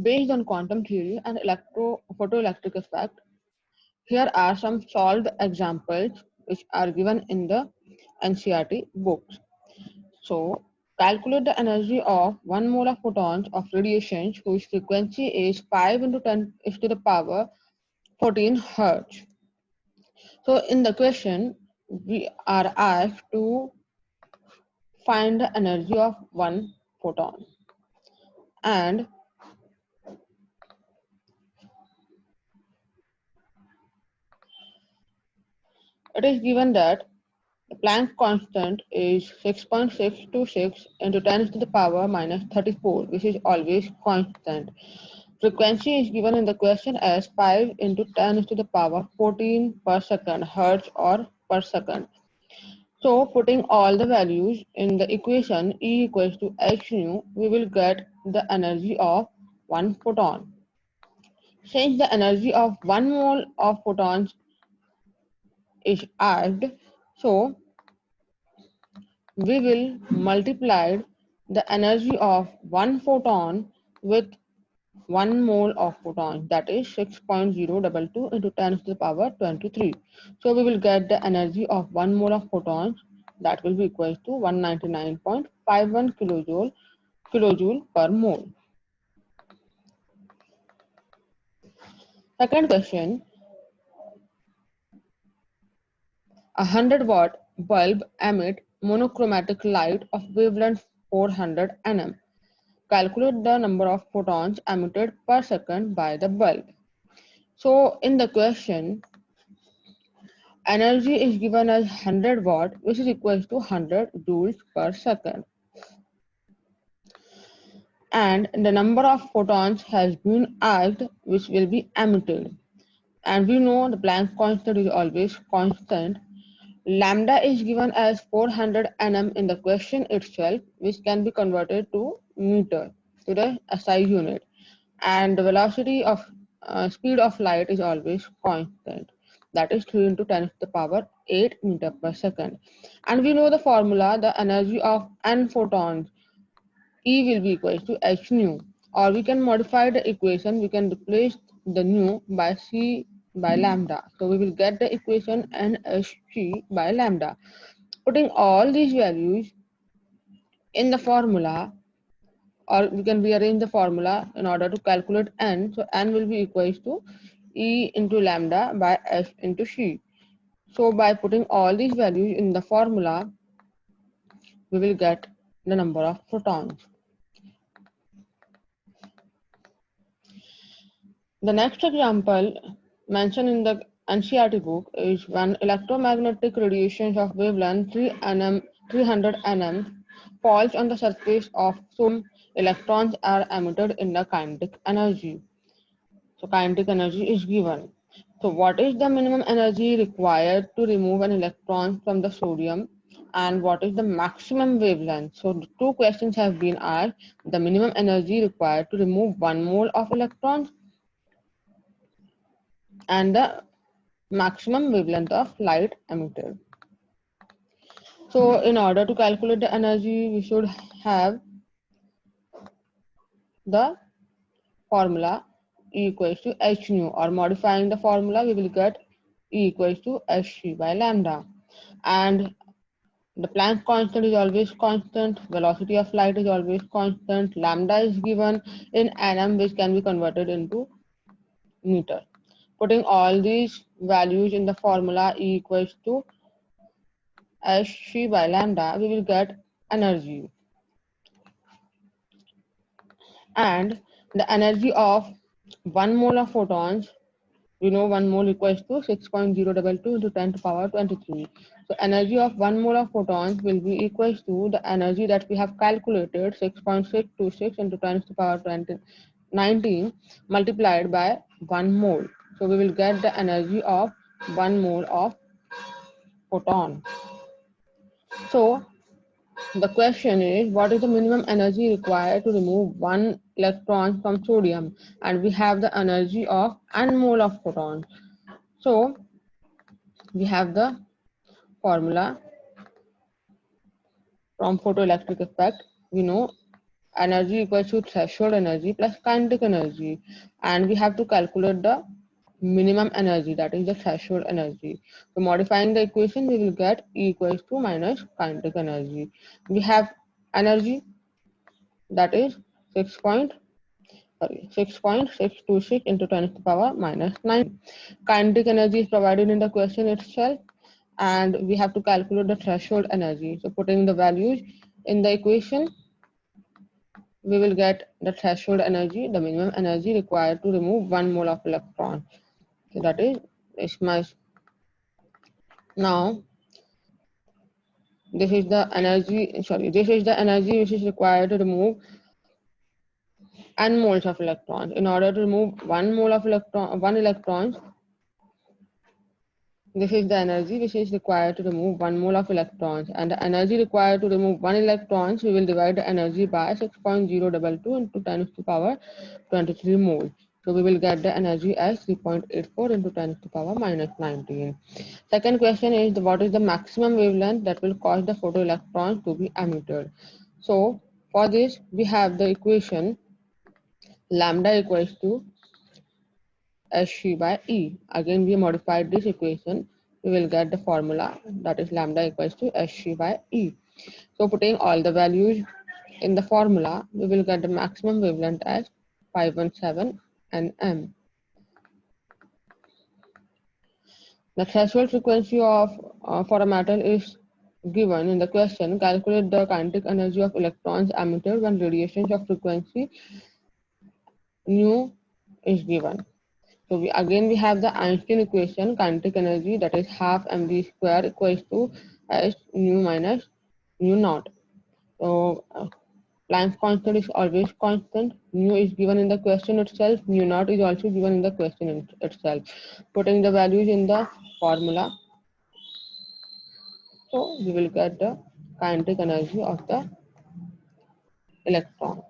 Based on quantum theory and photoelectric effect, here are some solved examples which are given in the NCERT books. So, calculate the energy of 1 mole of photons of radiation whose frequency is 5 into 10 is to the power 14 Hertz. So, in the question, we are asked to find the energy of one photon, and it is given that the Planck constant is 6.626 into 10 to the power minus 34, which is always constant. Frequency is given in the question as 5 into 10 to the power 14 per second, hertz or per second. So putting all the values in the equation E equals to h nu, we will get the energy of one photon. Since the energy of 1 mole of photons is asked, so we will multiply the energy of one photon with 1 mole of photons, that is 6.022 into 10 to the power 23. So we will get the energy of 1 mole of photons, that will be equal to 199.51 kilojoule per mole. Second question, a 100-watt bulb emits monochromatic light of wavelength 400 nm. Calculate the number of photons emitted per second by the bulb. So in the question, energy is given as 100 watt, which is equal to 100 joules per second. And the number of photons has been asked, which will be emitted. And we know the Planck constant is always constant. Lambda is given as 400 nm in the question itself, which can be converted to meter, to the SI unit. And the velocity of speed of light is always constant, that is 3 into 10 to the power 8 meter per second. And we know the formula, the energy of n photons, E will be equal to h nu, or we can modify the equation, we can replace the nu by c by lambda. So we will get the equation nhc by lambda. Putting all these values in the formula, or we can rearrange the formula in order to calculate n. So n will be equals to E into lambda by S into C. So by putting all these values in the formula, we will get the number of photons. The next example mentioned in the NCERT book is when electromagnetic radiation of wavelength 300 nm falls on the surface of some electrons are emitted in the kinetic energy. So kinetic energy is given. So what is the minimum energy required to remove an electron from the sodium, and what is the maximum wavelength? So the two questions have been asked: the minimum energy required to remove 1 mole of electrons and the maximum wavelength of light emitted. So in order to calculate the energy, we should have the formula E equals to h nu, or modifying the formula, we will get E equals to hc by lambda. And the Planck constant is always constant, velocity of light is always constant, lambda is given in nm, which can be converted into meter. Putting all these values in the formula E equals to hc by lambda, we will get energy. And the energy of 1 mole of photons, we know 1 mole equals to 6.022 into 10 to the power 23. So energy of 1 mole of photons will be equals to the energy that we have calculated, 6.626 into 10 to the power 19 multiplied by 1 mole. So we will get the energy of 1 mole of photon. So the question is, what is the minimum energy required to remove 1 electron from sodium? And we have the energy of n mole of photons. So we have the formula from photoelectric effect. We know energy equals to threshold energy plus kinetic energy, and we have to calculate the minimum energy, that is the threshold energy. So modifying the equation, we will get E equals to minus kinetic energy. We have energy, that is 6.626 into 10 to the power minus 9. Kinetic energy is provided in the question itself, and we have to calculate the threshold energy. So putting the values in the equation, we will get the threshold energy, the minimum energy required to remove 1 mole of electron. So that is Ishmael's. Now, this is the energy which is required to remove n moles of electrons. In order to remove 1 electron, this is the energy which is required to remove 1 mole of electrons, and the energy required to remove 1 electrons, we will divide the energy by 6.022 into 10 to the power 23 mole. So we will get the energy as 3.84 into 10 to the power minus 19. Second question is what is the maximum wavelength that will cause the photoelectrons to be emitted. So for this we have the equation lambda equals to Hc by E. Again we modified this equation, we will get the formula, that is lambda equals to Hc by E. So putting all the values in the formula, we will get the maximum wavelength as 517 nm. The threshold frequency of for a metal is given in the question. Calculate the kinetic energy of electrons emitted when radiation of frequency nu is given. So we have the Einstein equation, kinetic energy, that is half mv square equals to s nu minus nu naught. So Planck's constant is always constant. Nu is given in the question itself. Nu naught is also given in the question itself. Putting the values in the formula, so we will get the kinetic energy of the electron.